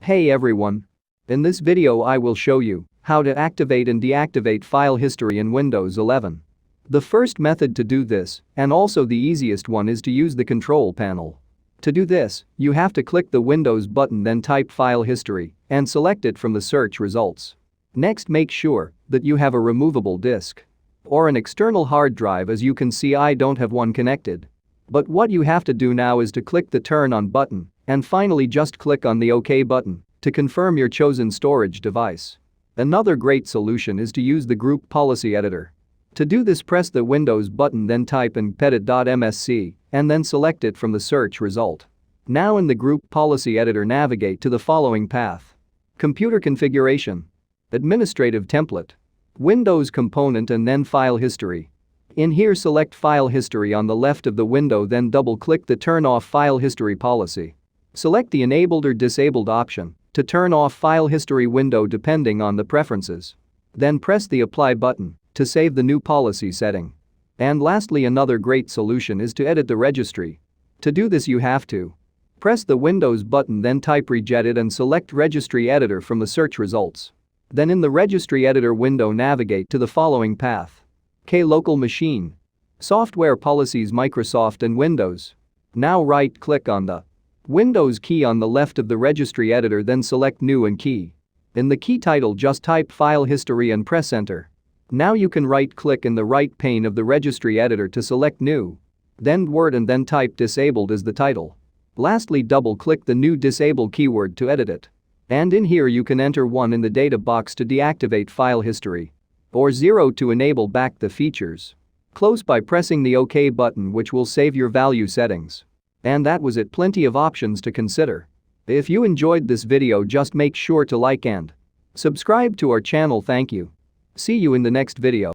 Hey everyone! In this video I will show you how to activate and deactivate file history in Windows 11. The first method to do this, and also the easiest one, is to use the control panel. To do this, you have to click the Windows button, then type file history and select it from the search results. Next, make sure that you have a removable disk or an external hard drive. As you can see, I don't have one connected. But what you have to do now is to click the Turn On button and finally just click on the OK button to confirm your chosen storage device. Another great solution is to use the Group Policy Editor. To do this, press the Windows button, then type gpedit.msc and then select it from the search result. Now in the Group Policy Editor, navigate to the following path: Computer Configuration, Administrative Template, Windows Component, and then File History. In here, select File History on the left of the window, then double-click the Turn Off File History policy. Select the Enabled or Disabled option to turn off file history window depending on the preferences. Then press the Apply button to save the new policy setting. And lastly, another great solution is to edit the registry. To do this, you have to press the Windows button, then type regedit and select Registry Editor from the search results. Then in the Registry Editor window, navigate to the following path: Local Machine, Software Policies, Microsoft and Windows. Now right-click on the Windows key on the left of the Registry Editor, then select New and Key. In the key title, just type File History and press Enter. Now you can right-click in the right pane of the Registry Editor to select New, then Word, and then type Disabled as the title. Lastly, double-click the new Disable keyword to edit it. And in here you can enter 1 in the data box to deactivate file history, or 0 to enable back the features. Close by pressing the OK button, which will save your value settings. And that was it. Plenty of options to consider. If you enjoyed this video, just make sure to like and subscribe to our channel. Thank you. See you in the next video.